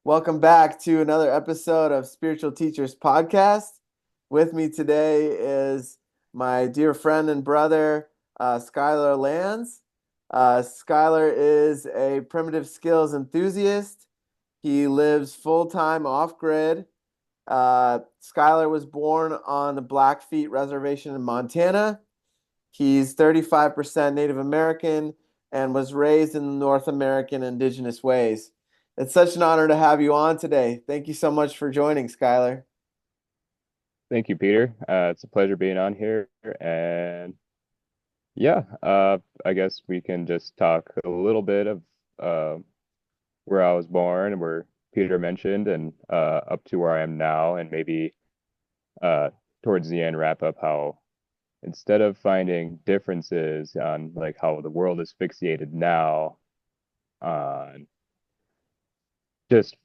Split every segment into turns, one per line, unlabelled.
Welcome back to another episode of Spiritual Teachers Podcast. With me today is my dear friend and brother, Skyler Lands. Skyler is a primitive skills enthusiast. He lives full-time off-grid. Skyler was born on the Blackfeet Reservation in Montana. He's 35% Native American and was raised in the North American indigenous ways. It's such an honor to have you on today. Thank you so much for joining, Skyler.
Thank you, Peter. It's a pleasure being on here. And yeah, I guess we can just talk a little bit of uh, where I was born, where Peter mentioned, and up to where I am now, and maybe uh, towards the end wrap up how instead of finding differences on like how the world is fixated now on just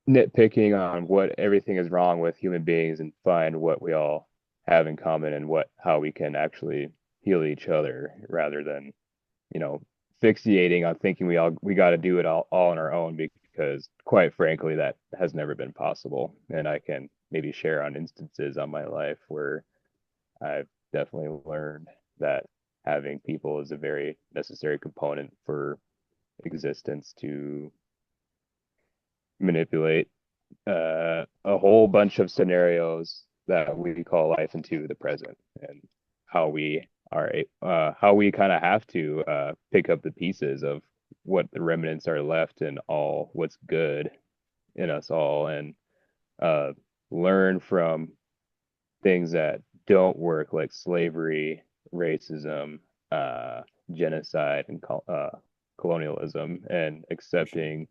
nitpicking on what everything is wrong with human beings and find what we all have in common and what how we can actually heal each other rather than, you know, fixating on thinking we got to do it all on our own because quite frankly that has never been possible. And I can maybe share on instances on my life where I've definitely learned that having people is a very necessary component for existence to manipulate a whole bunch of scenarios that we call life into the present and how we how we kind of have to pick up the pieces of what the remnants are left and all what's good in us all and uh, learn from things that don't work like slavery, racism, uh, genocide, and colonialism, and accepting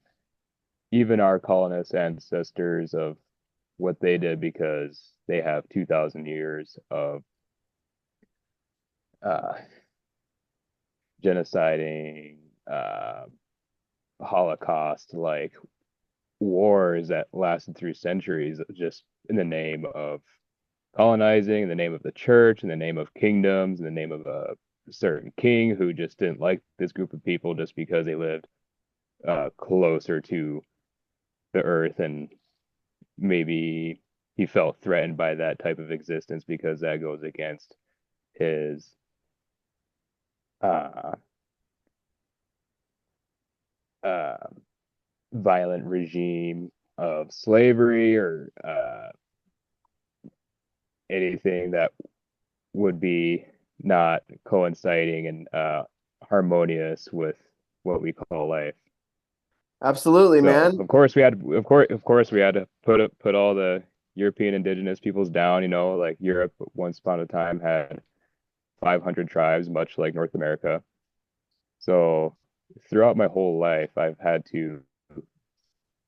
even our colonist ancestors of what they did because they have 2,000 years of uh, genociding, Holocaust, like wars that lasted through centuries, just in the name of colonizing, in the name of the church, in the name of kingdoms, in the name of a certain king who just didn't like this group of people just because they lived closer to the earth and maybe he felt threatened by that type of existence because that goes against his uh, uh, violent regime of slavery or anything that would be not coinciding and harmonious with what we call life.
Absolutely,
So
man.
of course we had to put all the European indigenous peoples down. You know, like Europe once upon a time had 500 tribes, much like North America. So throughout my whole life, I've had to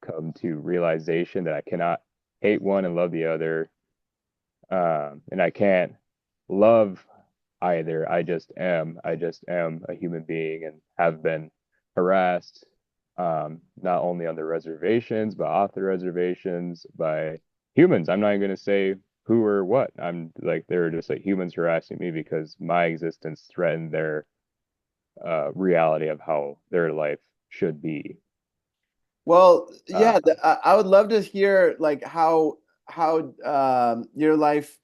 come to realization that I cannot hate one and love the other. And I can't love either. I just am. I just am a human being and have been harassed, not only on the reservations, but off the reservations by humans. I'm not even going to say who or what. I'm like, they're just like humans harassing me because my existence threatened their reality of how their life should be.
Well,
Uh,
yeah, I would love to hear like how your life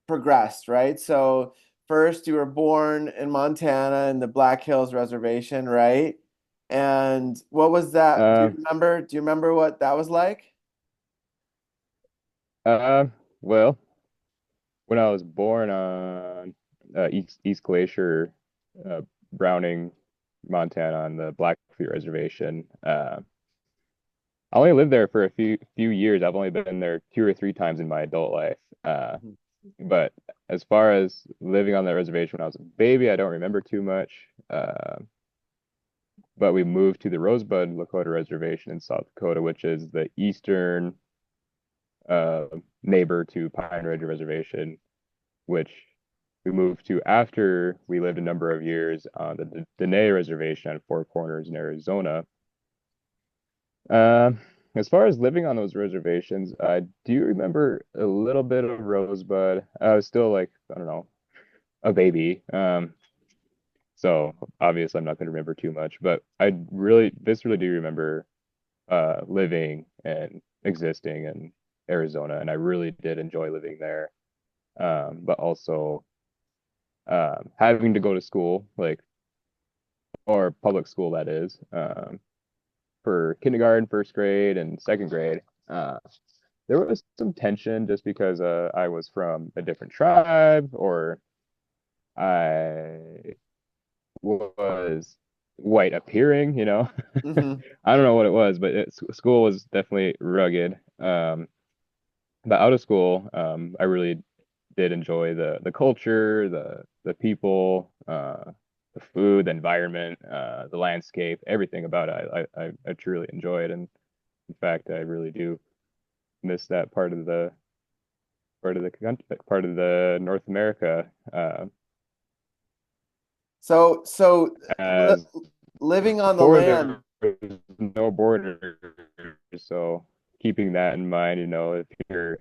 progressed, right? So first you were born in Montana in the Black Hills Reservation, right? And what was that? Do you
uh,
remember? Do you remember what that was like?
uh, well, when I was born on East Glacier, uh, Browning, Montana, on the Blackfeet Reservation, I only lived there for a few years. I've only been there two or three times in my adult life. But as far as living on that reservation when I was a baby, I don't remember too much. But we moved to the Rosebud Lakota Reservation in South Dakota, which is the eastern uh, neighbor to Pine Ridge Reservation, which we moved to after we lived a number of years on the Dene Reservation on Four Corners in Arizona. Uh, as far as living on those reservations, I do remember a little bit of Rosebud. I was still like, I don't know, a baby. So obviously I'm not going to remember too much, but I really, viscerally do remember living and existing in Arizona, and I really did enjoy living there. But also having to go to school, like or public school that is, for kindergarten, first grade, and second grade. Uh, there was some tension just because I was from a different tribe or I was white appearing, you know.
Hmm.
I don't know what it was, but school was definitely rugged. But out of school, I really did enjoy the culture, the people, the food, the environment, the landscape, everything about it. I truly enjoyed, and in fact, I really do miss that part of the North America,
So li
as
living on the
before
land,
there was no borders. So keeping that in mind, if you're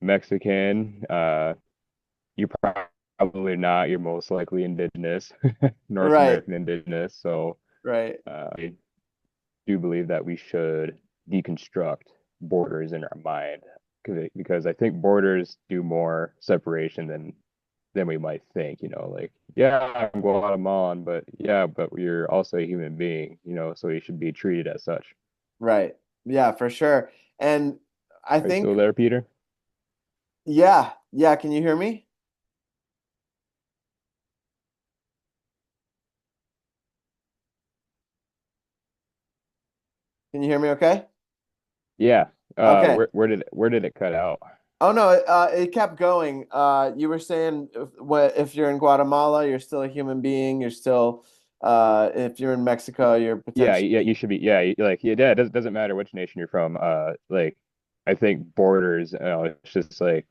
Mexican, you're probably not. You're most likely indigenous, North
right,
American indigenous. So
right,
I do believe that we should deconstruct borders in our mind because I think borders do more separation than we might think. Like, yeah, I'm Guatemalan, but yeah, but you're also a human being, so you should be treated as such.
right. Yeah, for sure. And I
Are you
think,
still there, Peter?
yeah, yeah, can you hear me? Can you hear me okay?
Yeah.
Okay.
Where did it cut out?
Oh no, it kept going. You were saying if you're in Guatemala, you're still a human being. You're still, if you're in Mexico, you're
Yeah, yeah, you
potentially,
should be. Yeah, like yeah, it doesn't matter which nation you're from. Like I think borders, it's just like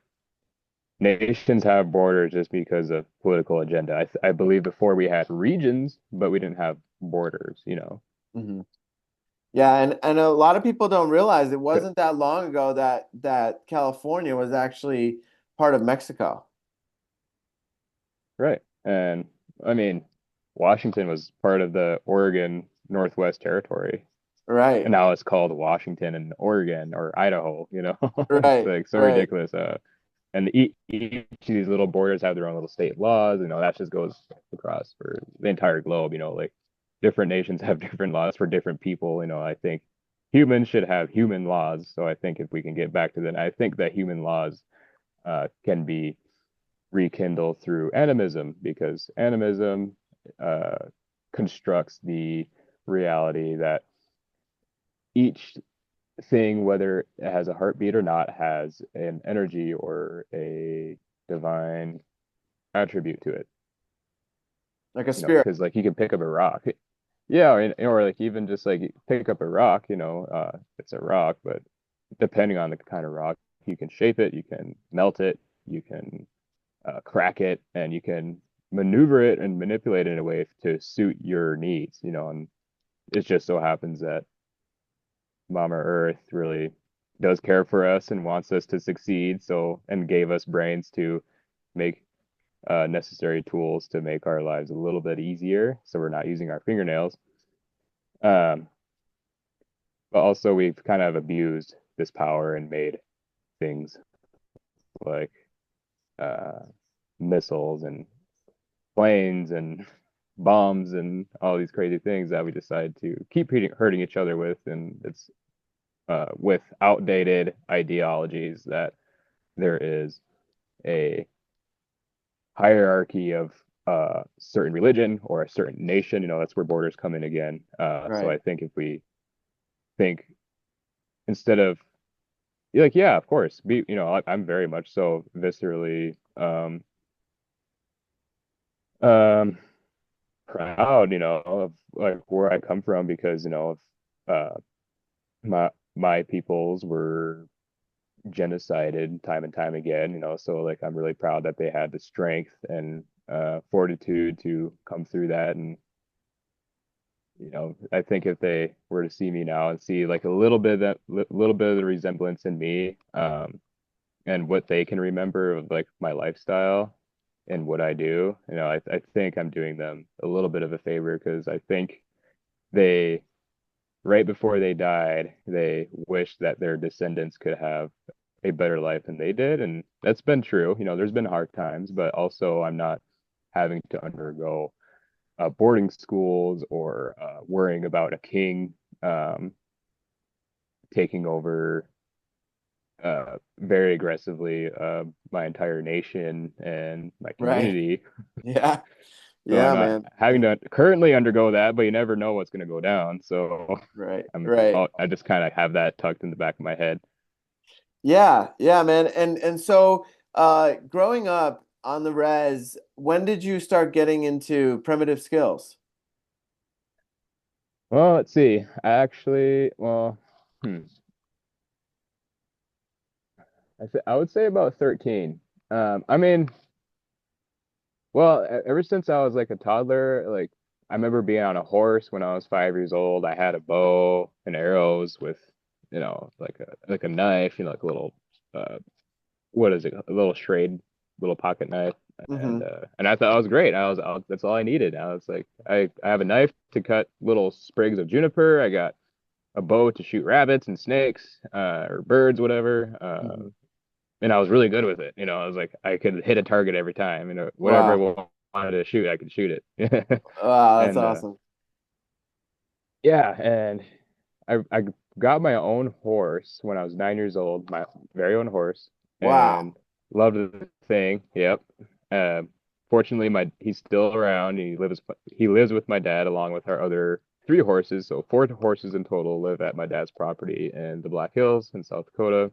nations have borders just because of political agenda. I believe before we had regions, but we didn't have borders.
Mhm. Yeah, and a lot of people don't realize it wasn't that long ago that California was actually part of Mexico.
Right. And I mean, Washington was part of the Oregon Northwest Territory. And
Right,
now it's called Washington and Oregon or Idaho. It's
right,
like so
right,
ridiculous. And each of these little borders have their own little state laws. That just goes across for the entire globe. Like different nations have different laws for different people. I think humans should have human laws. So I think if we can get back to that, I think that human laws can be rekindled through animism because animism uh, constructs the reality that each thing, whether it has a heartbeat or not, has an energy or a divine attribute to it.
like a spirit.
Because like you can pick up a rock. Yeah, or like even just like pick up a rock, it's a rock, but depending on the kind of rock, you can shape it, you can melt it, you can crack it, and you can maneuver it and manipulate it in a way to suit your needs. And it just so happens that Mama Earth really does care for us and wants us to succeed, so and gave us brains to make necessary tools to make our lives a little bit easier, so we're not using our fingernails. Um, but also we've kind of abused this power and made things like uh, missiles and planes and bombs and all these crazy things that we decide to keep hurting each other with, and it's with outdated ideologies that there is a hierarchy of certain religion or a certain nation. That's where borders come in again. So I
Right.
think if we think instead of like, yeah, of course, I'm very much so viscerally um, proud, of like where I come from because of uh, my peoples were genocided time and time again, so like I'm really proud that they had the strength and fortitude to come through that. And I think if they were to see me now and see like a little bit of that little bit of the resemblance in me, and what they can remember of like my lifestyle and what I do, I think I'm doing them a little bit of a favor because I think they right before they died, they wished that their descendants could have a better life than they did. And that's been true. There's been hard times, but also I'm not having to undergo boarding schools or worrying about a king um, taking over very aggressively my entire nation and my
Right.
community.
Yeah.
So I'm
Yeah,
not
man.
having to currently undergo that, but you never know what's going to go down. So
Right. Right.
I just kind of have that tucked in the back of my head.
Yeah. Yeah, man. And so growing up on the res, when did you start getting into primitive skills?
Well, let's see. I actually, well, hmm, I would say about 13. I mean, well, ever since I was like a toddler, like I remember being on a horse when I was 5 years old. I had a bow and arrows with, like a knife, like a little what is it? A little Schrade, little pocket knife,
Hmm.
and I thought I was great. That's all I needed. I was like, I have a knife to cut little sprigs of juniper. I got a bow to shoot rabbits and snakes, or birds, whatever.
Hmm.
And I was really good with it. I was like, I could hit a target every time. Whatever
Wow.
wanted to shoot, I could shoot it.
Wow, that's
And
awesome.
yeah, and I got my own horse when I was 9 years old, my very own horse,
Wow.
and loved the thing. Yep. Uh, Fortunately, my he's still around. He lives with my dad along with our other three horses. So four horses in total live at my dad's property in the Black Hills in South Dakota,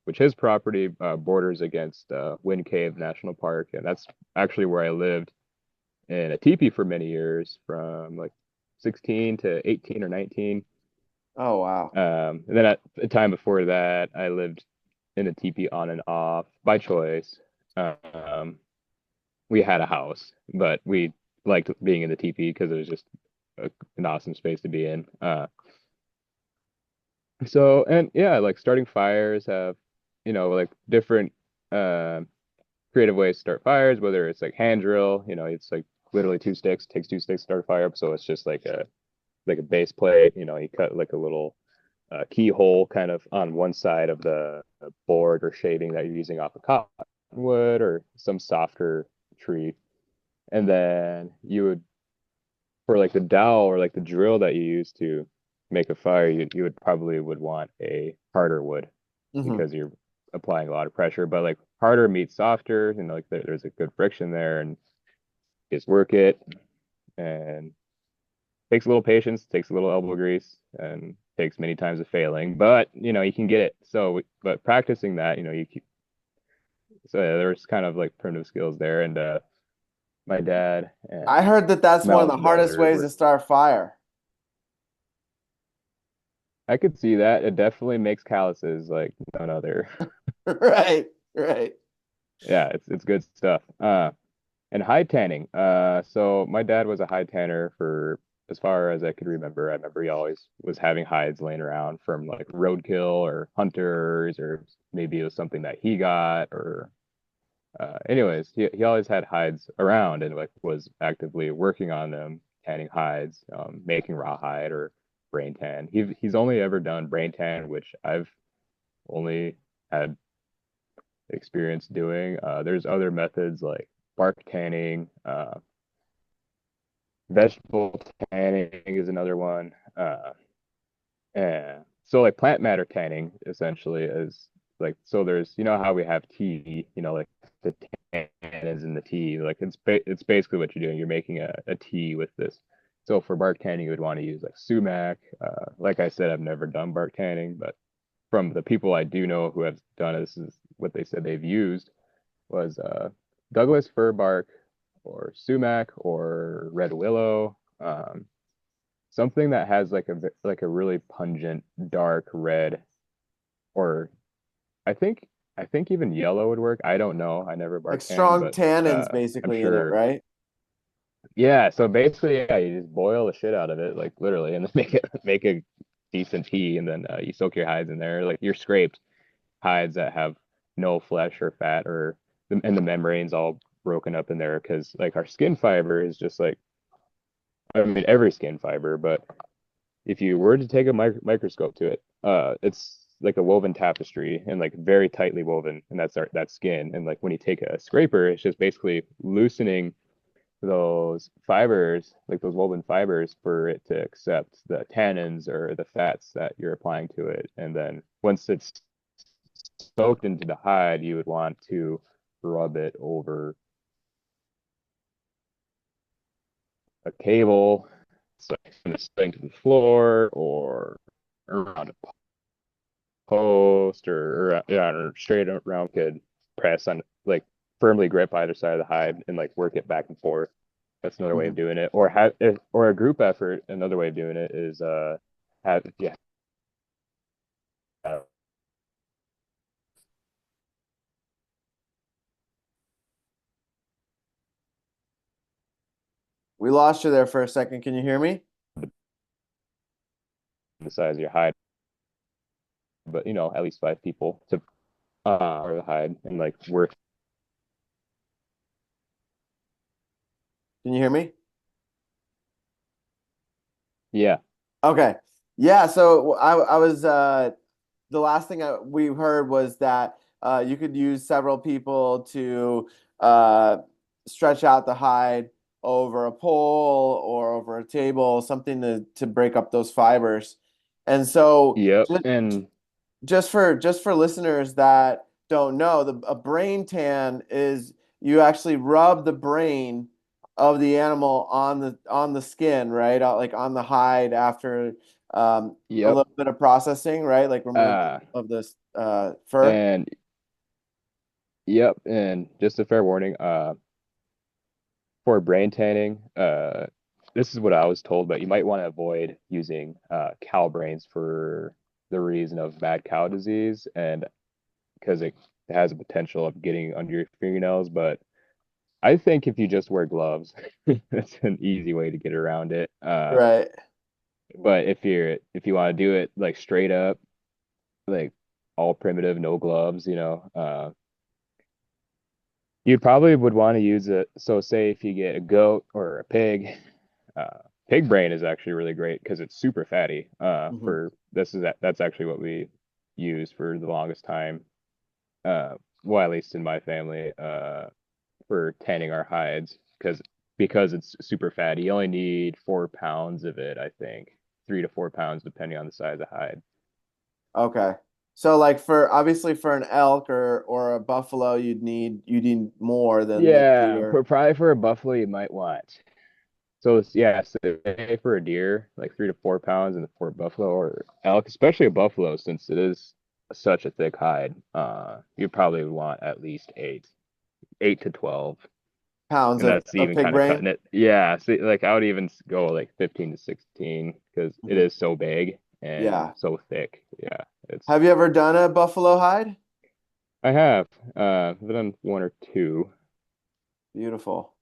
which his property borders against Wind Cave National Park, and that's actually where I lived in a teepee for many years, from like 16 to 18 or 19.
Oh, wow.
And then at the time before that, I lived in a teepee on and off by choice. Um, we had a house, but we liked being in the teepee because it was just an awesome space to be in. And yeah, like starting fires have, like different uh, creative ways to start fires, whether it's like hand drill, it's like literally two sticks, takes two sticks to start a fire up. So it's just like a base plate, you cut like a little keyhole kind of on one side of the board or shaving that you're using off of cottonwood or some softer tree. And then you would, for like the dowel or like the drill that you use to make a fire, you would probably would want a harder wood
Hmm.
because you're applying a lot of pressure. But like harder meets softer, like there's a good friction there, and just work it, and takes a little patience, takes a little elbow grease, and takes many times of failing, but you can get it. But practicing that, you keep. So yeah, there's kind of like primitive skills there, and my dad
I
and
heard that that's
my
one of the
older
hardest
brother
ways
were.
to start fire.
I could see that. It definitely makes calluses like none other.
Right. Right.
Yeah, it's good stuff. And hide tanning. So my dad was a hide tanner for as far as I could remember. I remember he always was having hides laying around from like roadkill or hunters, or maybe it was something that he got, or anyways, he always had hides around and like was actively working on them, tanning hides, making rawhide or brain tan. He's only ever done brain tan, which I've only had experience doing. There's other methods like bark tanning, vegetable tanning is another one. And so like plant matter tanning essentially is like, so there's, how we have tea, like the tannins in the tea, like it's basically what you're doing. You're making a tea with this. So for bark tanning, you would want to use like sumac. Like I said, I've never done bark tanning, but from the people I do know who have done it, this is what they said they've used was Douglas fir bark or sumac or red willow. Something that has like a really pungent dark red, or I think I think even yellow would work. I don't know. I never
Like
bark tan,
strong
but
tannins
I'm
basically in it,
sure.
right?
Yeah, so basically, yeah, you just boil the shit out of it, like literally, and then make a decent tea, and then you soak your hides in there, like your scraped hides that have no flesh or fat, and the membranes all broken up in there, because like our skin fiber is just like, I mean, every skin fiber, but if you were to take a microscope to it, it's like a woven tapestry and like very tightly woven, and that skin. And like when you take a scraper, it's just basically loosening those fibers, like those woven fibers, for it to accept the tannins or the fats that you're applying to it. And then once it's soaked into the hide, you would want to rub it over a cable, so it's going to the floor or around a post or yeah, or straight around could press on like firmly grip either side of the hide and like work it back and forth. That's another way
Mhm.
of doing it. Or have or a group effort. Another way of doing it is have yeah.
We lost you there for a second. Can you hear me?
The size of your hide, but at least 5 people to or the hide and like work.
Can you hear me?
Yeah.
Okay. Yeah, so I was the last thing we heard was that you could use several people to uh, stretch out the hide over a pole or over a table, something to break up those fibers. And so
Yep. And
just for listeners that don't know, a brain tan is you actually rub the brain of the animal on the skin, right? Like on the hide after a
yep.
little bit of processing, right? Like removal
Uh
of this fur.
and yep. And just a fair warning, for brain tanning, this is what I was told, but you might want to avoid using cow brains for the reason of mad cow disease and because it has a potential of getting under your fingernails. But I think if you just wear gloves, that's an easy way to get around it.
Right.
But if you want to do it like straight up, like all primitive, no gloves, you probably would want to use it. So say if you get a goat or a pig, uh, pig brain is actually really great because it's super fatty.
Hmm.
For this is that's actually what we used for the longest time. Well, at least in my family, for tanning our hides because it's super fatty. You only need 4 pounds of it, I think, 3 to 4 pounds depending on the size of hide.
Okay. So like for obviously for an elk or a buffalo, you'd need more than the
Yeah,
deer.
probably for a buffalo you might want. So it's, yeah, so say for a deer, like 3 to 4 pounds, and for a buffalo or elk, especially a buffalo, since it is such a thick hide, you probably would want at least 8 to 12,
Pounds
and that's
of
even
pig
kind of
brain.
cutting it. Yeah, see, like I would even go like 15 to 16 because it
Mhm.
is so big and
Yeah.
so thick. Yeah, it's
Have you ever done a buffalo hide?
I have I've done one or two.
Beautiful.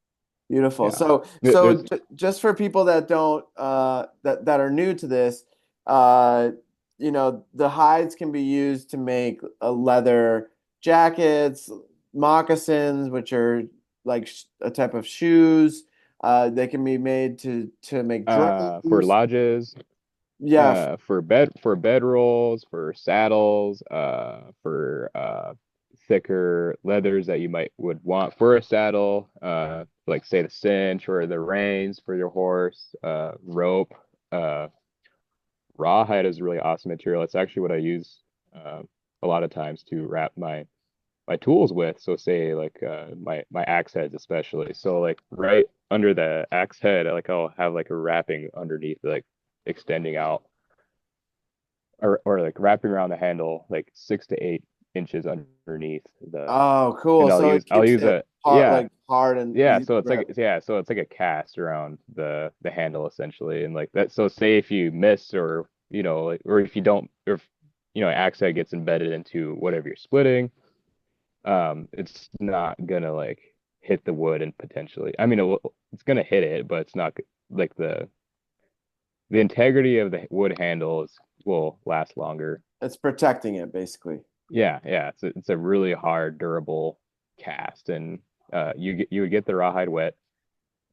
Beautiful.
Yeah,
So
there's
just for people that don't that are new to this, uh the hides can be used to make leather jackets, moccasins, which are like a type of shoes. They can be made to make
for
drones.
lodges,
Yeah,
for bed rolls, for saddles, for thicker leathers that you might would want for a saddle, like say the cinch or the reins for your horse, rope, uh, rawhide is a really awesome material. It's actually what I use a lot of times to wrap my tools with. So say like my axe heads especially. So like right under the axe head, like I'll have like a wrapping underneath, like extending out or like wrapping around the handle like 6 to 8 inches underneath the
oh, cool.
and
So it
I'll
keeps
use
it
a yeah
hard and
yeah
easy
so
to
it's like
grip.
so it's like a cast around the handle essentially and like that so say if you miss or like, or if you don't or if axe head gets embedded into whatever you're splitting, it's not gonna like hit the wood and potentially I mean it's gonna hit it but it's not like the integrity of the wood handles will last longer.
It's protecting it basically.
Yeah, yeah, it's a really hard, durable cast, and you would get the rawhide wet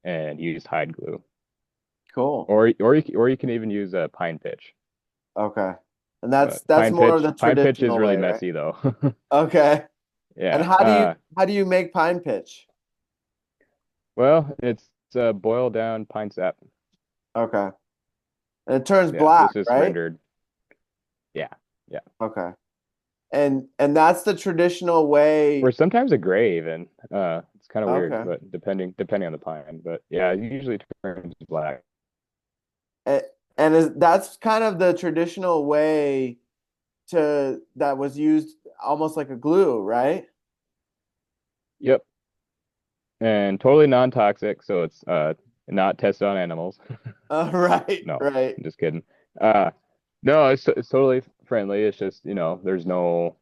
and use hide glue.
Cool.
or you can even use a pine pitch.
Okay. And
But
that's more of the
pine pitch is
traditional
really
way, right?
messy though.
Okay. And
Yeah.
how do you make pine pitch?
Well, it's boiled down pine sap.
Okay. And it turns
Yeah,
black,
it's just
right?
rendered. Yeah. Yeah.
Okay. And that's the traditional way.
Or sometimes a gray even. It's kind of weird,
Okay.
but depending on the pine. But yeah, it usually turns black.
A- And that's kind of the traditional way to that was used almost like a glue, right?
Yep. And totally non-toxic, so it's not tested on animals.
Right,
No,
right,
I'm just kidding. Uh no, it's totally friendly. It's just, there's no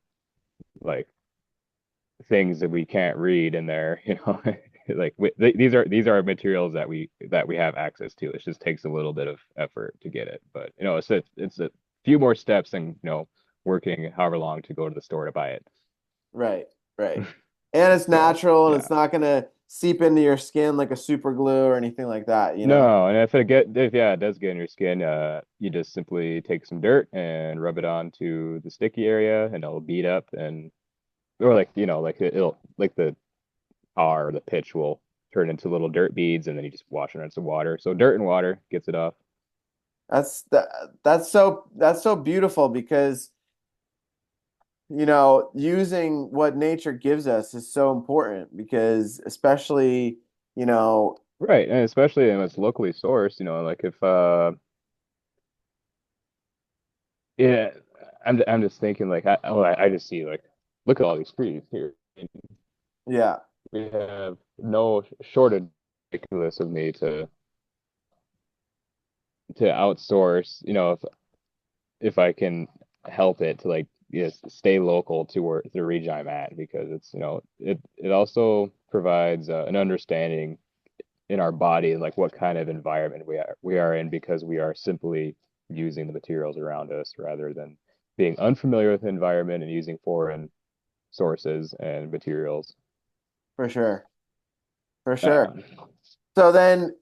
like things that we can't read in there, like these are materials that we have access to. It just takes a little bit of effort to get it, but it's a few more steps than working however long to go to the store to buy it.
right, right. And it's
So
natural and
yeah,
it's not gonna seep into your skin like a super glue or anything like that, you know?
no, and if yeah, it does get in your skin, you just simply take some dirt and rub it onto the sticky area, and it'll bead up, and or like like it'll like the tar or the pitch will turn into little dirt beads, and then you just wash it in some water. So dirt and water gets it off.
That's so beautiful because using what nature gives us is so important because especially, you know,
Right, and especially when it's locally sourced, like if yeah, I'm just thinking like I just see like look at all these trees here.
yeah,
We have no shortage ridiculous of me to outsource, if I can help it to like stay local to where the region I'm at, because it's it also provides an understanding in our body like what kind of environment we are in, because we are simply using the materials around us rather than being unfamiliar with the environment and using foreign sources and materials.
for sure. For sure.
Um,
So then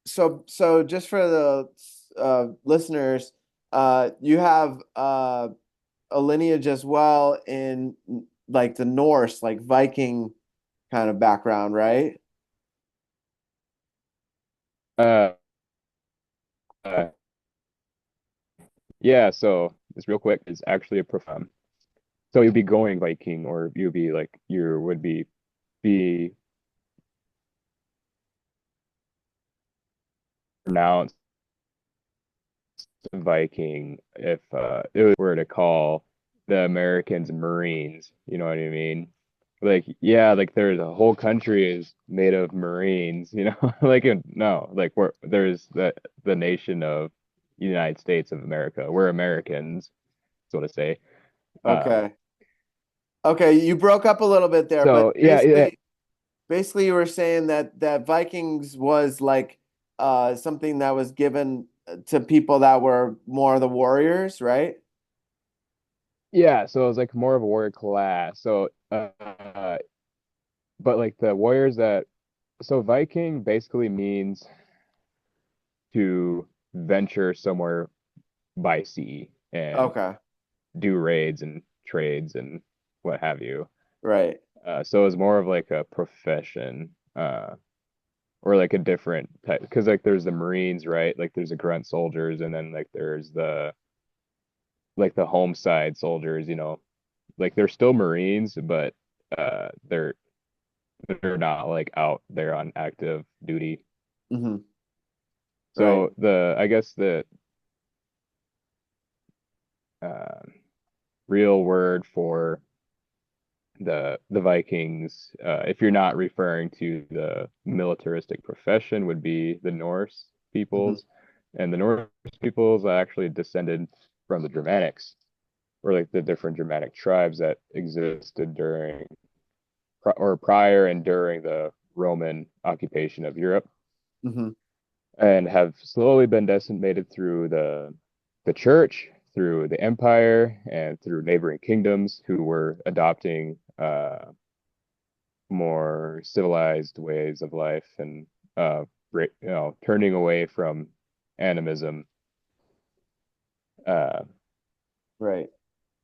so just for the listeners, you have a lineage as well in like the Norse, like Viking kind of background, right?
uh, uh, yeah, so just real quick, is actually a profound. So you'd be going Viking, or you'd be like you would be pronounced Viking if it were to call the Americans Marines. You know what I mean? Like, yeah, like there's a whole country is made of Marines. Like no, like there's the nation of United States of America. We're Americans, so to say. Uh,
Okay. Okay, you broke up a little bit there, but
so yeah, yeah,
basically you were saying that Vikings was like something that was given to people that were more the warriors, right?
yeah. So it was like more of a warrior class. So, but like the warriors that so Viking basically means to venture somewhere by sea and
Okay.
do raids and trades and what have you.
Right.
So it's more of like a profession, or like a different type, because like there's the Marines, right? Like there's the grunt soldiers, and then like there's the home side soldiers, like they're still Marines, but they're not like out there on active duty.
Hmm. Right.
So I guess the uh, real word for the Vikings, if you're not referring to the militaristic profession, would be the Norse
Hmm.
peoples, and the Norse peoples are actually descended from the Germanics, or like the different Germanic tribes that existed during or prior and during the Roman occupation of Europe,
Hmm.
and have slowly been decimated through the church, through the empire, and through neighboring kingdoms who were adopting more civilized ways of life and turning away from animism. Uh,
Right.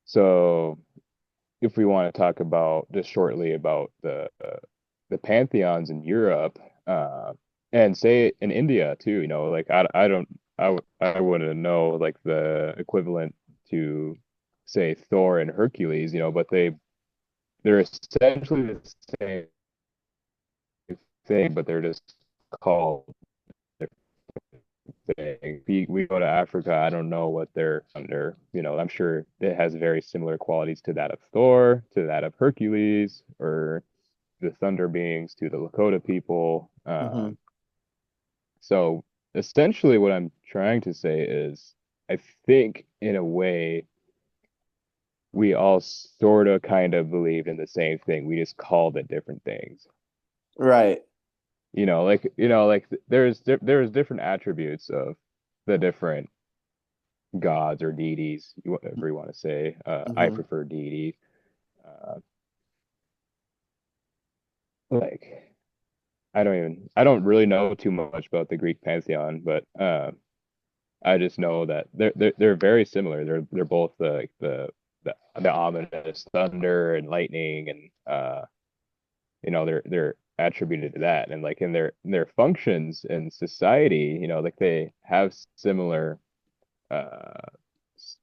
so if we want to talk about just shortly about the pantheons in Europe, and say in India too, like I don't I wouldn't know like the equivalent to say Thor and Hercules, but they're essentially the same thing, but they're just called different things. We go to Africa, I don't know what they're under. I'm sure it has very similar qualities to that of Thor, to that of Hercules, or the Thunder Beings to the Lakota people.
Hmm.
So essentially, what I'm trying to say is, I think in a way, we all sort of kind of believed in the same thing. We just called it different things.
Right.
Like there's different attributes of the different gods or deities, whatever you want to say. I
Hmm.
prefer deity. Uh, like I don't really know too much about the Greek pantheon, but I just know that they're very similar. They're both the ominous thunder and lightning, and they're attributed to that, and like in their functions in society, like they have similar uh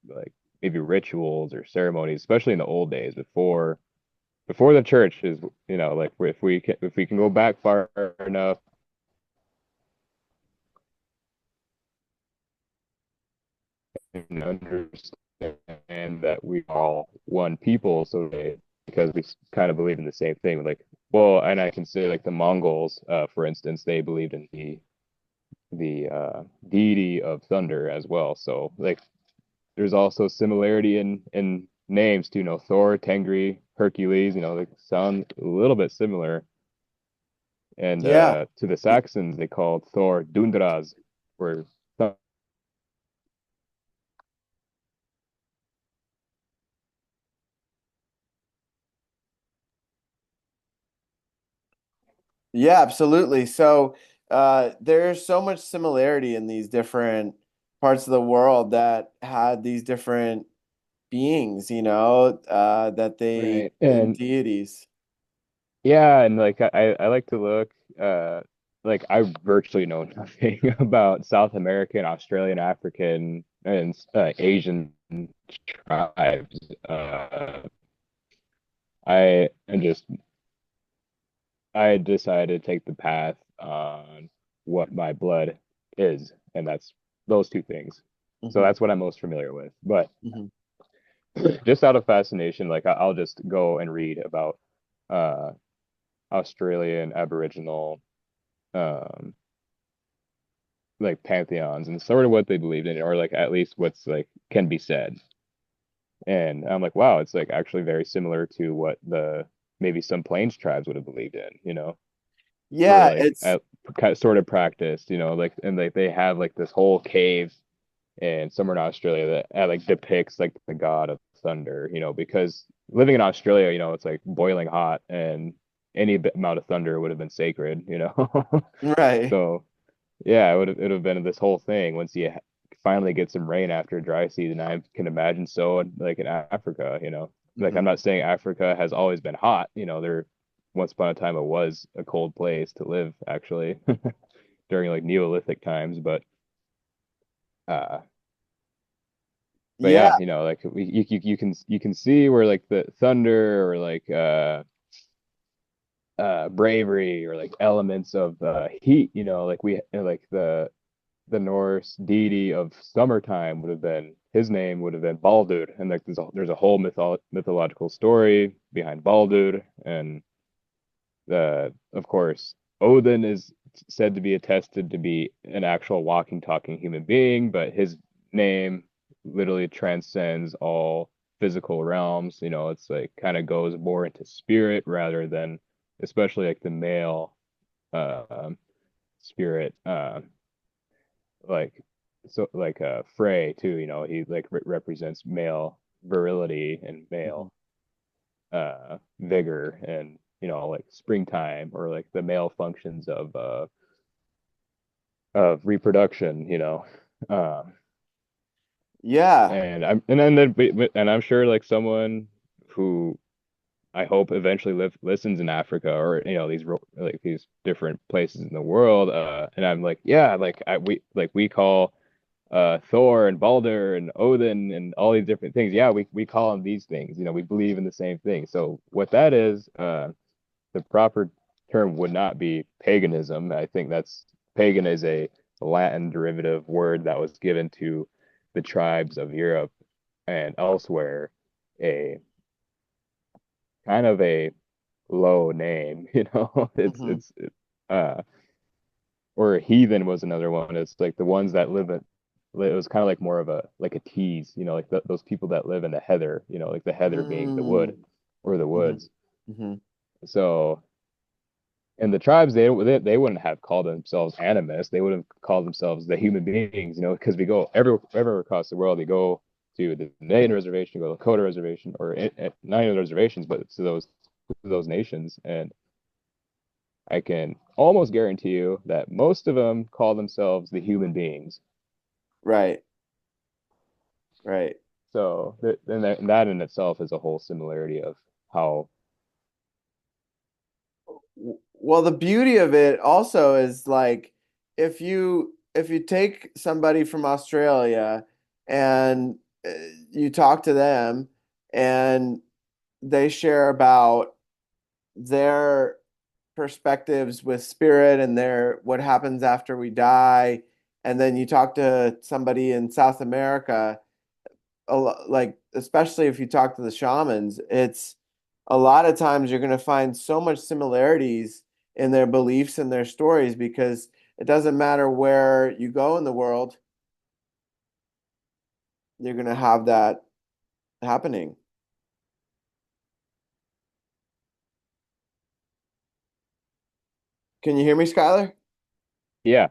like maybe rituals or ceremonies, especially in the old days before the church is, like if we can go back far enough and understand that we all one people, so because we kind of believe in the same thing. Like, well, and I can say like the Mongols, for instance, they believed in the deity of thunder as well. So like, there's also similarity in names too. Thor, Tengri, Hercules. They sound a little bit similar. And
Yeah.
to the Saxons, they called Thor Dundras, where
Yeah, absolutely. So there's so much similarity in these different parts of the world that had these different beings, that they
right.
and
And
deities.
yeah, and like I like to look like I virtually know nothing about South American, Australian, African, and Asian tribes. I and just I decided to take the path on what my blood is, and that's those two things. So
Hmm.
that's what I'm most familiar with. But
Hmm.
just out of fascination, like I'll just go and read about uh Australian Aboriginal um like pantheons and sort of what they believed in, or like at least what's like can be said. And I'm like, wow, it's like actually very similar to what the maybe some plains tribes would have believed in, or
Yeah,
like
it's
sort of practiced, like, and like they have like this whole cave and somewhere in Australia that like depicts like the god of thunder, because living in Australia, it's like boiling hot, and any amount of thunder would have been sacred.
right.
So yeah, it would have been this whole thing once you finally get some rain after a dry season. I can imagine so like in Africa, like I'm
Hmm.
not saying Africa has always been hot, there once upon a time it was a cold place to live actually during like Neolithic times, uh but
Yeah.
yeah, like you can see where like the thunder or like bravery or like elements of heat, like like the Norse deity of summertime would have been his name would have been Baldur, and like there's a whole mythological story behind Baldur, and of course Odin is said to be attested to be an actual walking, talking human being, but his name literally transcends all physical realms. It's like kind of goes more into spirit rather than, especially like the male spirit. Like like Frey too, he like represents male virility and
Hmm.
male vigor, and like springtime, or like the male functions of of reproduction,
Yeah.
and I'm sure like someone who I hope eventually listens in Africa or like these different places in the world, and I'm like, yeah, we call Thor and Balder and Odin and all these different things. Yeah, we call them these things. We believe in the same thing. So what that is, the proper term would not be paganism. I think that's pagan is a Latin derivative word that was given to the tribes of Europe and elsewhere, a kind of a low name,
Hmm.
uh or heathen was another one. It's like the ones that live in it was kind of like more of a like a tease, like those people that live in the heather, like the heather being the wood
Mm.
or the
Hmm.
woods.
Hmm.
So and the tribes they wouldn't have called themselves animists. They would have called themselves the human beings, because we go everywhere across the world. We go to the Native Reservation, go to the Lakota Reservation, or not even the reservations, but to those nations. And I can almost guarantee you that most of them call themselves the human beings.
Right. Right.
So that in itself is a whole similarity of how.
Well, the beauty of it also is like if you take somebody from Australia and you talk to them and they share about their perspectives with spirit and their what happens after we die, and then you talk to somebody in South America, like especially if you talk to the shamans, it's a lot of times you're going to find so much similarities in their beliefs and their stories because it doesn't matter where you go in the world, you're going to have that happening. Can you hear me, Skyler?
Yeah.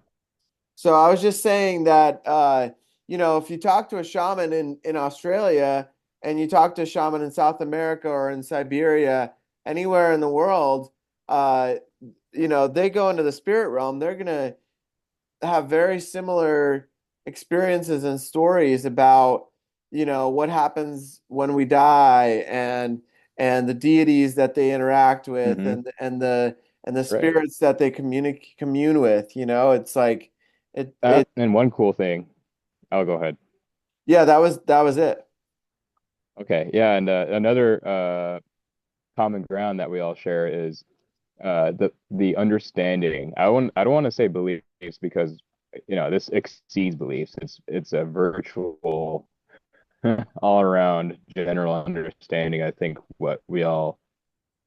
So I was just saying that if you talk to a shaman in Australia and you talk to a shaman in South America or in Siberia, anywhere in the world, uh, they go into the spirit realm, they're gonna have very similar experiences and stories about, what happens when we die and the deities that they interact with
Hmm.
and the
Right.
spirits that they commune with, it's like it
And one cool thing, I'll go ahead.
yeah, that was it.
Okay. Yeah. And another common ground that we all share is the understanding. I don't want to say beliefs because this exceeds beliefs. It's a virtual all around general understanding. I think what all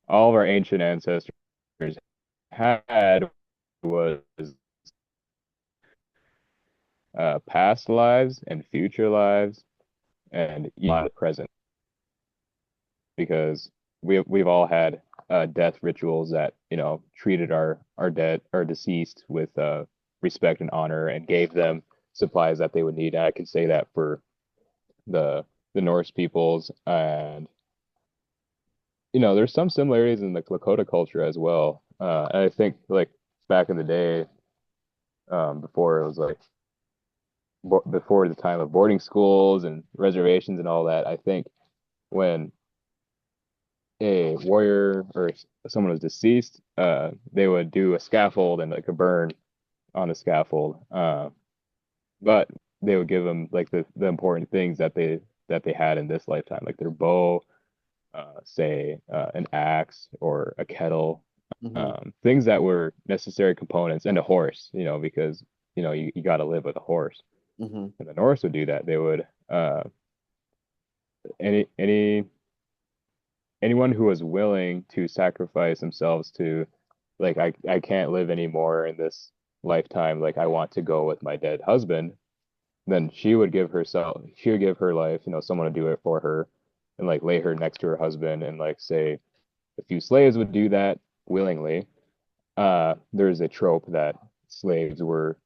of our ancient ancestors had was past lives and future lives and the present, because we've all had death rituals that treated our dead our deceased with respect and honor and gave them supplies that they would need. And I can say that for the the Norse peoples, and there's some similarities in the Lakota culture as well. And I think like back in the day, before it was like before the time of boarding schools and reservations and all that, I think when a warrior or someone was deceased, they would do a scaffold and like a burn on the scaffold. But they would give them like the important things that they had in this lifetime, like their bow, say an axe or a kettle,
Hmm.
things that were necessary components, and a horse, because you got to live with a horse.
Hmm.
And the Norse would do that. They would anyone who was willing to sacrifice themselves to like I can't live anymore in this lifetime, like I want to go with my dead husband, then she would give her life, someone to do it for her and like lay her next to her husband, and like say a few slaves would do that willingly. There's a trope that slaves were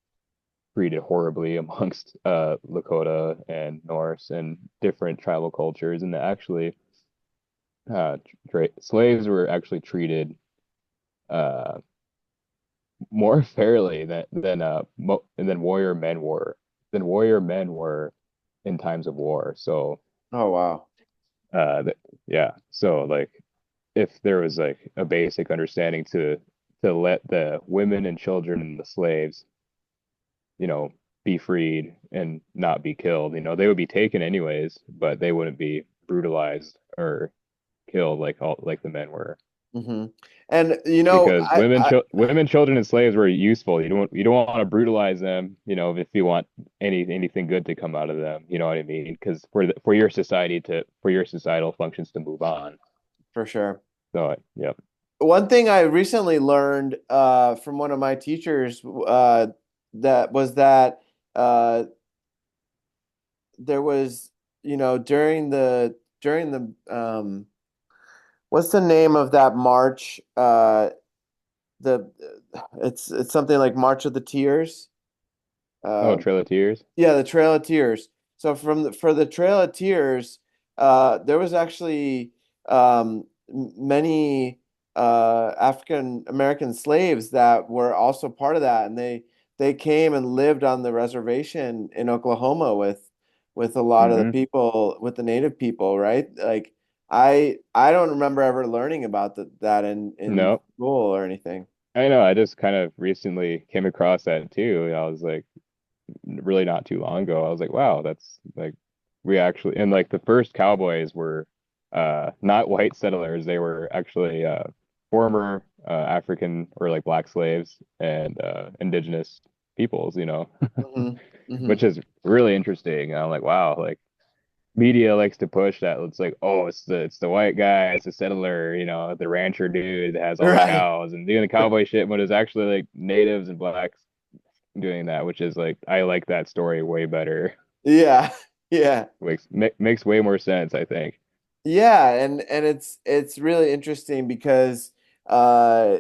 treated horribly amongst Lakota and Norse and different tribal cultures, and actually slaves were actually treated uh, more fairly than warrior men were in times of war. So
Oh wow.
th yeah, so like if there was like a basic understanding to let the women and children and the slaves, you know, be freed and not be killed, they would be taken anyways, but they wouldn't be brutalized or killed like the men were.
Hmm. And you know,
Because
I
women, children, and slaves were useful. You don't want to brutalize them, if you want anything good to come out of them. You know what I mean? Because for your for your societal functions to move on.
for sure.
So yeah.
One thing I recently learned from one of my teachers that was that uh, there was, during the what's the name of that march? The it's something like March of the Tears.
Oh,
Uh,
Trail of Tears.
Yeah, the Trail of Tears. So for the Trail of Tears, there was actually many African American slaves that were also part of that, and they came and lived on the reservation in Oklahoma with a lot of the
Mm-hmm.
people, with the native people, right? Like I don't remember ever learning about that in
No,
school or anything.
I know. I just kind of recently came across that too, and I was like, really not too long ago. I was like, wow, that's like we actually and like the first cowboys were not white settlers. They were actually former African or like black slaves and indigenous peoples,
Hmm.
which
Hmm.
is really interesting. And I'm like, wow, like media likes to push that. It's like, oh, it's the white guy, it's the settler, the rancher dude that has all the
Right.
cows and doing the cowboy shit, but it's actually like natives and blacks doing that, which is like I like that story way better.
Yeah. Yeah.
Makes way more sense, I think.
Yeah, and it's really interesting because uh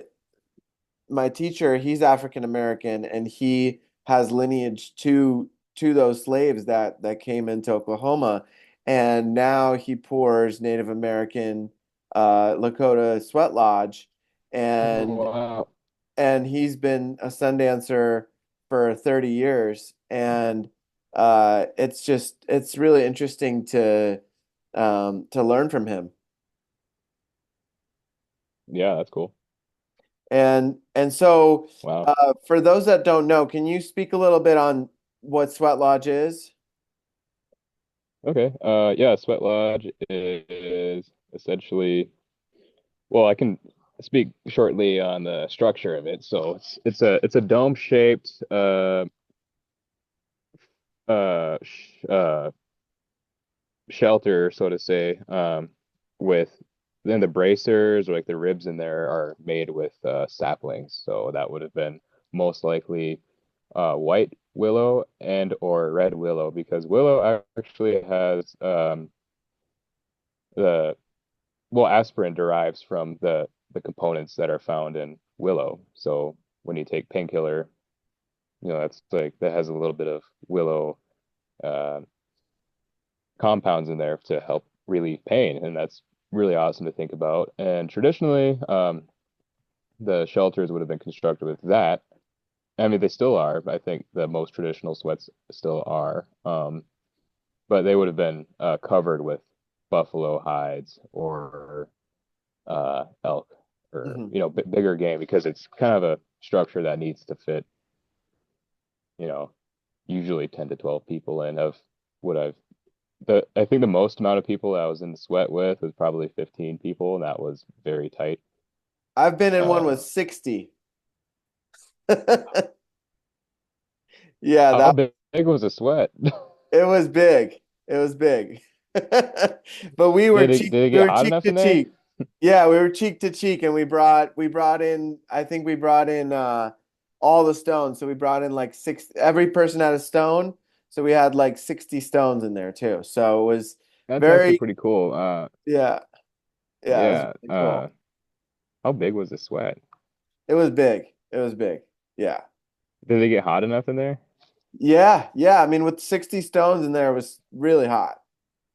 my teacher, he's African American and he has lineage to those slaves that came into Oklahoma, and now he pours Native American Lakota sweat lodge,
Oh
and
wow.
he's been a sun dancer for 30 years, and it's really interesting to learn from him.
Yeah, that's cool.
And so,
Wow.
for those that don't know, can you speak a little bit on what Sweat Lodge is?
Okay. Yeah, Sweat Lodge is essentially, well, I can speak shortly on the structure of it. So it's a dome shaped sh shelter, so to say, with then the bracers or like the ribs in there are made with saplings. So that would have been most likely white willow and or red willow because willow actually has the well, aspirin derives from the components that are found in willow. So when you take painkiller, that's like that has a little bit of willow uh, compounds in there to help relieve pain, and that's really awesome to think about. And traditionally, the shelters would have been constructed with that. I mean, they still are. I think the most traditional sweats still are. But they would have been covered with buffalo hides or elk or
Hmm.
bigger game because it's kind of a structure that needs to fit, you know, usually 10 to 12 people in of what I think the most amount of people I was in the sweat with was probably 15 people, and that was very tight.
I've been in one
Uh,
with 60. Yeah,
how
that
big was the sweat?
it was big. It was big. But
Did it
we
get
were
hot
cheek
enough
to
in there?
cheek. Yeah, we were cheek to cheek, and we brought in, I think we brought in all the stones. So we brought in like six, every person had a stone. So we had like 60 stones in there too. So it was
That's actually
very,
pretty cool.
yeah, yeah, it was
Yeah.
really cool.
How big was the sweat?
It was big. It was big. Yeah.
Did it get hot enough in there?
Yeah, yeah. I mean, with 60 stones in there, it was really hot.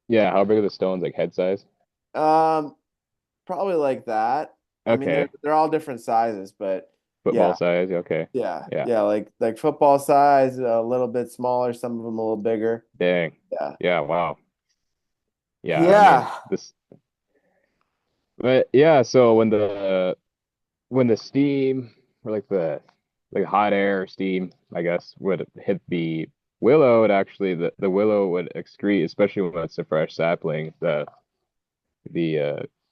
Yeah, how big are the stones? Like head size?
Um, Probably like that. I mean, they're
Okay.
they're all different sizes, but
Football
Yeah.
size. Okay.
Yeah.
Yeah.
Yeah. Like football size, a little bit smaller, some of them a little bigger.
Dang.
Yeah.
Yeah. Wow. Yeah. I mean,
Yeah.
this, but yeah. So when the steam or like hot air or steam, I guess, would hit the willow, it actually the willow would excrete, especially when it's a fresh sapling, the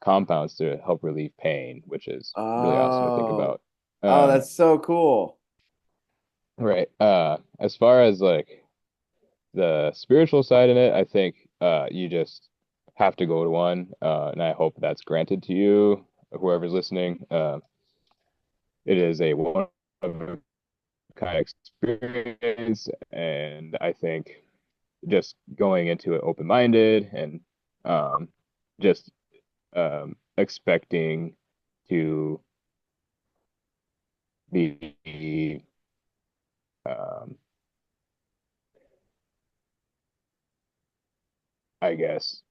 compounds to help relieve pain, which is really awesome to think
Oh.
about.
Oh,
Um,
that's so cool.
right. As far as like the spiritual side in it, I think you just have to go to one, and I hope that's granted to you, whoever's listening. It is a one of a kind of experience, and I think just going into it open-minded and um, just expecting to be um, I guess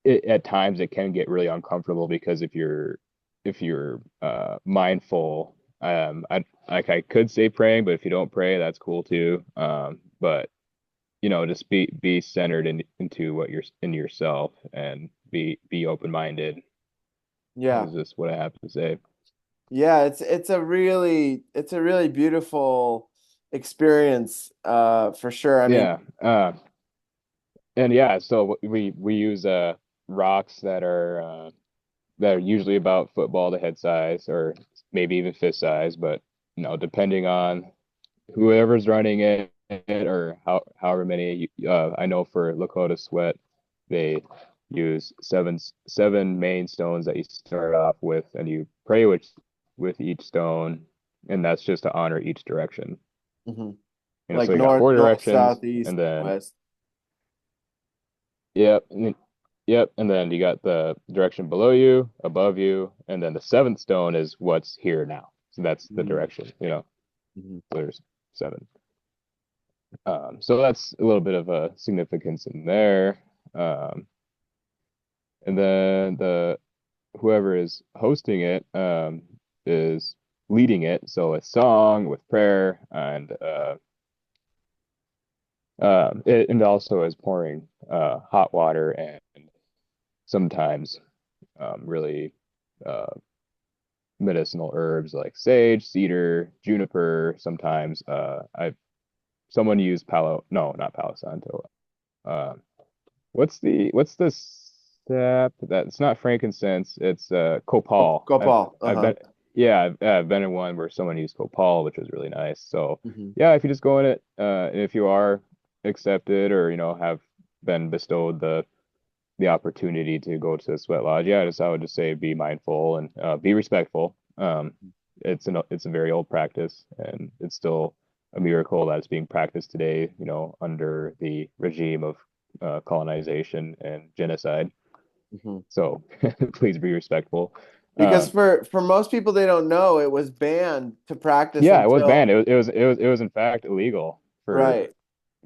at times it can get really uncomfortable because if you're mindful, I could say praying, but if you don't pray, that's cool too. But just be centered into what you're in yourself and be open-minded
Yeah.
is just what I have to say.
Yeah, it's a really beautiful experience, for sure. I mean,
Yeah. And yeah, so we use rocks that are usually about football to head size or maybe even fist size, but depending on whoever's running it or however many I know for Lakota Sweat, they use seven main stones that you start off with, and you pray with each stone, and that's just to honor each direction.
mhm.
So
Like
you got four
north,
directions,
south, east,
and then
west.
yep, yep, and then you got the direction below you, above you, and then the seventh stone is what's here now. So that's the
Mhm,
direction.
mhm.
There's seven. So that's a little bit of a significance in there. Um, and then the whoever is hosting it is leading it. So a song with prayer and also is pouring hot water and sometimes really uh, medicinal herbs like sage, cedar, juniper. Sometimes I've someone used palo. No, not Palo Santo. Uh, what's the sap that it's not frankincense, it's copal.
Gopal.
I've
Uh-huh.
been yeah, I've been in one where someone used copal, which was really nice. So
Hmm.
yeah, if you just go in it, and if you are accepted or have been bestowed the opportunity to go to the sweat lodge, yeah, I would just say be mindful and be respectful. It's a very old practice, and it's still a miracle that it's being practiced today, under the regime of colonization and genocide.
Hmm.
So please be respectful.
Because
Um,
for most people, they don't know it was banned to practice
yeah, it was
until
banned. It was in fact illegal
right.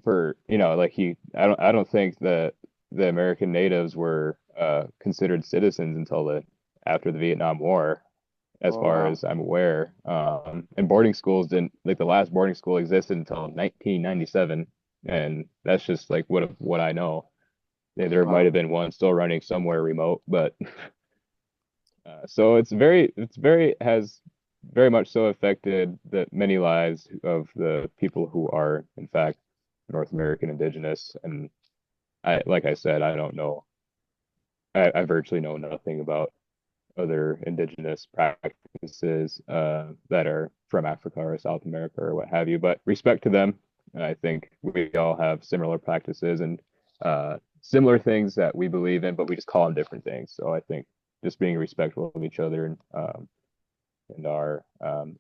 for like I don't think that the American natives were considered citizens until the after the Vietnam War, as
Oh
far
wow.
as I'm aware. And boarding schools didn't like the last boarding school existed until 1997, and that's just like what I know. There might
Wow.
have been one still running somewhere remote, but so it's very has very much so affected the many lives of the people who are in fact North American indigenous. And like I said, I don't know. I virtually know nothing about other indigenous practices that are from Africa or South America or what have you. But respect to them. I think we all have similar practices and similar things that we believe in, but we just call them different things. So I think just being respectful of each other and our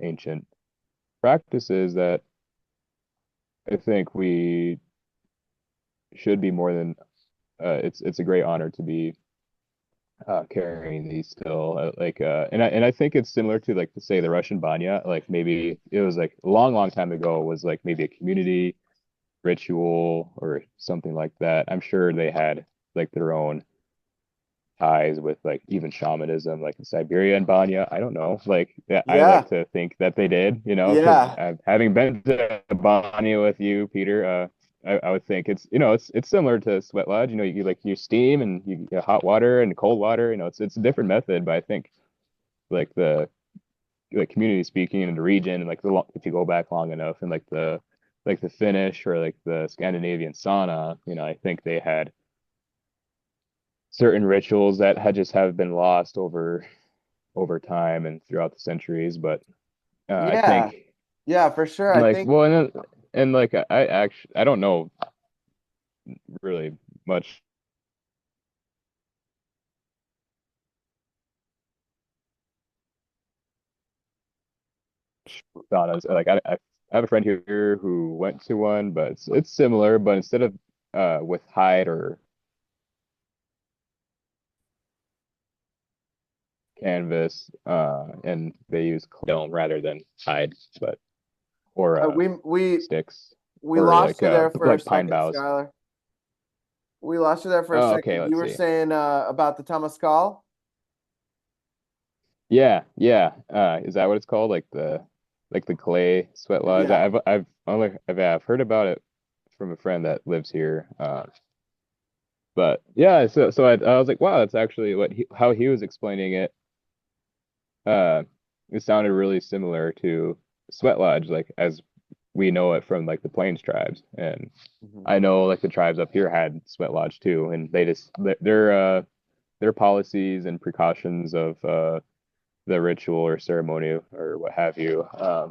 ancient practices, that I think we should be more than it's a great honor to be carrying these still, and I think it's similar to like to say the Russian banya. Like maybe it was like a long long time ago was like maybe a community ritual or something like that. I'm sure they had like their own ties with like even shamanism, like in Siberia and Banya. I don't know. Like yeah, I like
Yeah.
to think that they did, because
Yeah.
having been to Banya with you, Peter, I would think it's similar to sweat lodge. You like you steam and you get hot water and cold water. It's a different method, but I think like the like community speaking in the region and like if you go back long enough and like the Finnish or like the Scandinavian sauna, I think they had certain rituals that had just have been lost over time and throughout the centuries. But I
Yeah.
think
Yeah, for sure. I
like
think
well and like I actually I don't know really much saunas. Like I have a friend here who went to one, but it's similar, but instead of with hide or canvas, and they use dome rather than hide, but or
uh, we we
sticks
we
or
lost you there for a
like pine
second,
boughs.
Skylar. We lost you there for a
Oh, okay,
second. You
let's
were
see.
saying about the Temescal?
Yeah, yeah. Is that what it's called? Like the clay sweat lodge.
Yeah.
I've heard about it from a friend that lives here. But yeah, so I was like, wow, that's actually how he was explaining it. Uh, it sounded really similar to sweat lodge, like as we know it from like the Plains tribes. And
Mhm.
I know like the tribes up here had sweat lodge too, and their policies and precautions of the ritual or ceremony or what have you.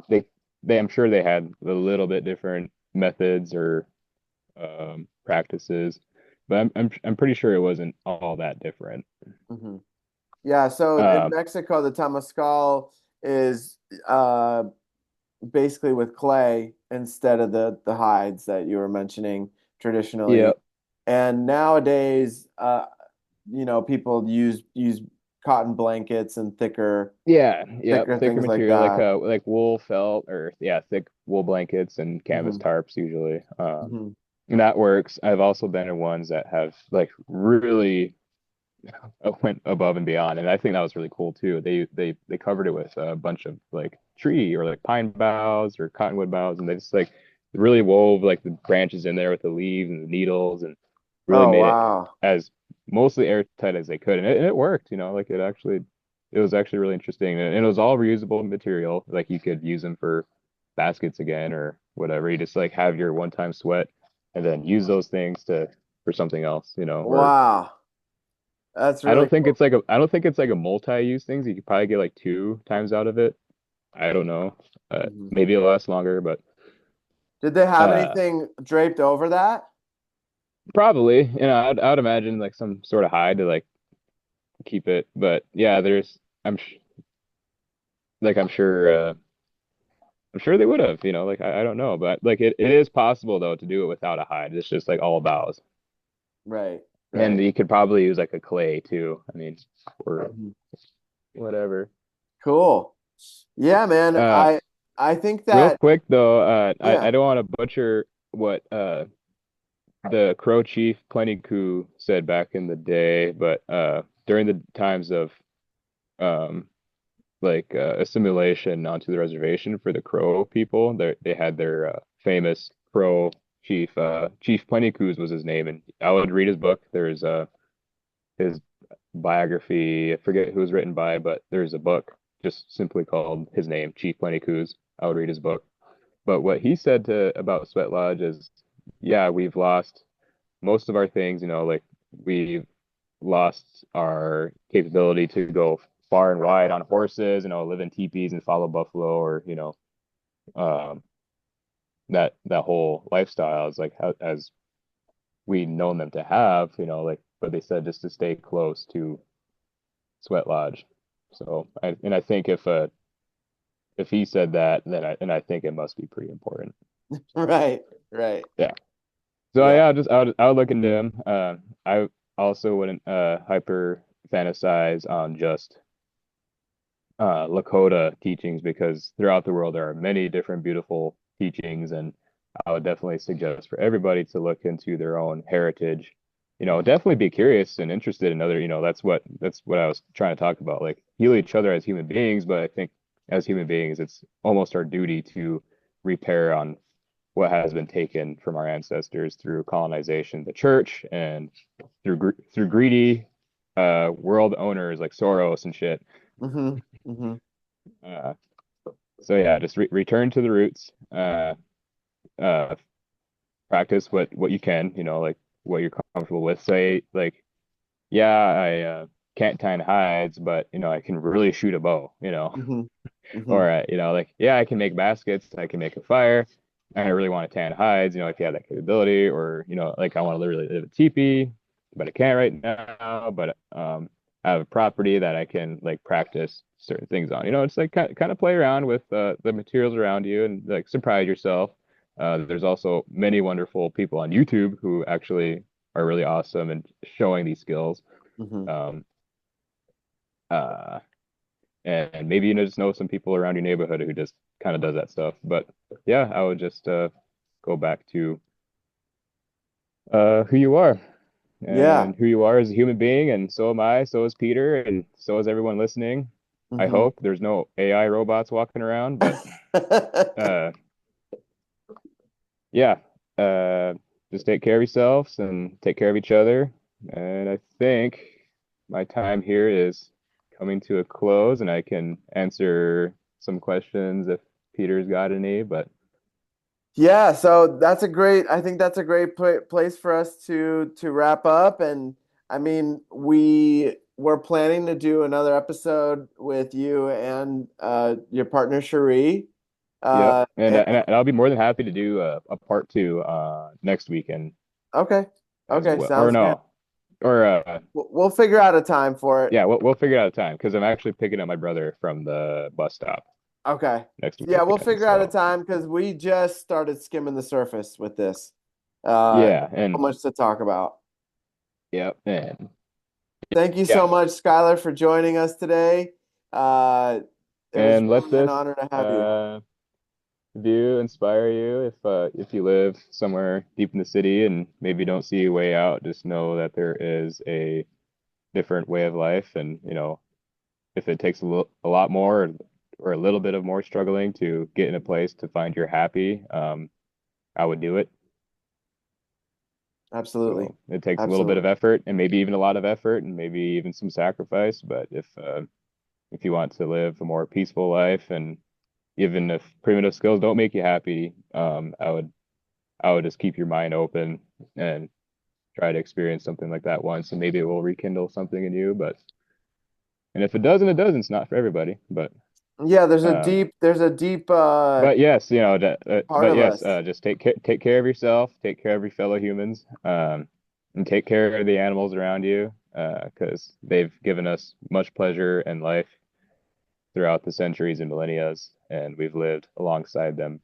They I'm sure they had a little bit different methods or practices, but I'm pretty sure it wasn't all that different.
Mhm. Yeah, so in
Um,
Mexico, the Temescal is basically with clay instead of the hides that you were mentioning
yeah,
traditionally. And nowadays, people use cotton blankets and
yeah,
thicker
thicker
things like
material
that.
like wool felt or yeah, thick wool blankets and canvas
Hmm.
tarps usually.
Hmm.
And that works. I've also been in ones that have like really went above and beyond, and I think that was really cool too. They covered it with a bunch of like tree or like pine boughs or cottonwood boughs, and they just like really wove like the branches in there with the leaves and the needles, and really
Oh,
made it
wow.
as mostly airtight as they could, and it worked. Like it was actually really interesting, and it was all reusable material. Like you could use them for baskets again or whatever. You just like have your one-time sweat, and then use those things to for something else, or
Wow. That's really cool.
I don't think it's like a multi-use thing. So you could probably get like two times out of it. I don't know.
Mhm.
Maybe it'll last longer, but
Did they have
uh
anything draped over that?
probably, I'd imagine like some sort of hide to like keep it. But yeah, I'm sh like I'm sure they would have, like I don't know, but like it is possible though to do it without a hide. It's just like all boughs.
Right,
And
right.
you could probably use like a clay too. I mean, or
Mhm.
whatever.
Cool. Yeah, man.
Uh
I think
Real
that
quick though,
yeah.
I don't want to butcher what the Crow Chief Plenty Coup said back in the day, but during the times of um like assimilation onto the reservation for the Crow people, they had their famous Crow chief, Chief Plenty Coups was his name, and I would read his book. There's his biography. I forget who it was written by, but there's a book just simply called his name, Chief Plenty Coups. I would read his book. But what he said to about Sweat Lodge is, yeah, we've lost most of our things, like we've lost our capability to go far and wide on horses, live in teepees and follow buffalo or, um, that whole lifestyle is like as we known them to have, like, but they said just to stay close to Sweat Lodge. So I think if he said that, then I think it must be pretty important.
Right, right.
Yeah. So
Yeah.
yeah, I would look into him. I also wouldn't hyper fantasize on just Lakota teachings because throughout the world there are many different beautiful teachings, and I would definitely suggest for everybody to look into their own heritage definitely be curious and interested in other, that's what I was trying to talk about. Like heal each other as human beings, but I think as human beings, it's almost our duty to repair on what has been taken from our ancestors through colonization, the church, and through greedy world owners like Soros and shit.
Hmm. Hmm.
Uh, so yeah, just return to the roots. Uh, Practice what you can, like what you're comfortable with. Say like, yeah, I can't tie hides, but I can really shoot a bow,
Hmm. Hmm.
or like, yeah, I can make baskets, I can make a fire. I really want to tan hides, if you have that capability, or like I want to really live a teepee, but I can't right now. But I have a property that I can like practice certain things on. It's like kind of play around with the materials around you and like surprise yourself. There's also many wonderful people on YouTube who actually are really awesome and showing these skills.
Hmm.
Um, uh, and maybe just know some people around your neighborhood who just kind of does that stuff. But yeah, I would just go back to who you are
Yeah.
and who you are as a human being, and so am I, so is Peter, and so is everyone listening. I
Hmm.
hope there's no AI robots walking around, but uh, yeah, uh, just take care of yourselves and take care of each other. And I think my time here is coming to a close, and I can answer some questions if Peter's got any. But
Yeah, so I think that's a great place for us to wrap up. And I mean, we were planning to do another episode with you and your partner Cherie.
yep, and,
And
and I'll be more than happy to do a part two next weekend
okay,
as
okay,
well. Or
sounds good.
no, or
We'll figure out a time for it.
yeah, we'll figure out a time because I'm actually picking up my brother from the bus stop
Okay.
next
Yeah, we'll
weekend.
figure out a
So
time because we just started skimming the surface with this.
yeah,
So
and
much to talk about.
yep, and
Thank you
yeah,
so much, Skyler, for joining us today. Uh, it was
and let
really an
this
honor to have you.
uh, view inspire you if you live somewhere deep in the city and maybe don't see a way out. Just know that there is a different way of life, and if it takes a lot more or a little bit of more struggling to get in a place to find you're happy, I would do it.
Absolutely.
So it takes a little bit of
Absolutely.
effort and maybe even a lot of effort and maybe even some sacrifice. But if you want to live a more peaceful life, and even if primitive skills don't make you happy, I would just keep your mind open and try to experience something like that once, and maybe it will rekindle something in you. But and if it doesn't, it doesn't. It's not for everybody.
Yeah,
Um,
there's a deep
but yes,
part of us.
just take care of yourself, take care of your fellow humans, and take care of the animals around you, because they've given us much pleasure and life throughout the centuries and millennia, and we've lived alongside them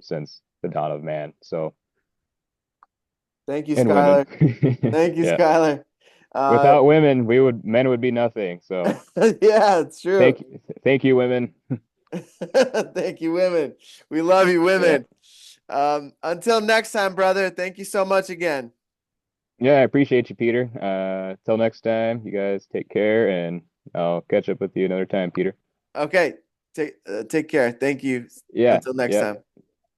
since the dawn of man. So,
Thank you,
and women,
Skyler. Thank you,
yeah.
Skyler. Uh,
Without women, men would be nothing. So,
yeah, it's true.
thank thank you, women.
Thank you, women. We love you,
Yeah.
women. Until next time, brother. Thank you so much again.
Yeah, I appreciate you, Peter. Till next time, you guys take care, and I'll catch up with you another time, Peter.
Okay. Take care. Thank you.
Yeah,
Until next
yeah.
time.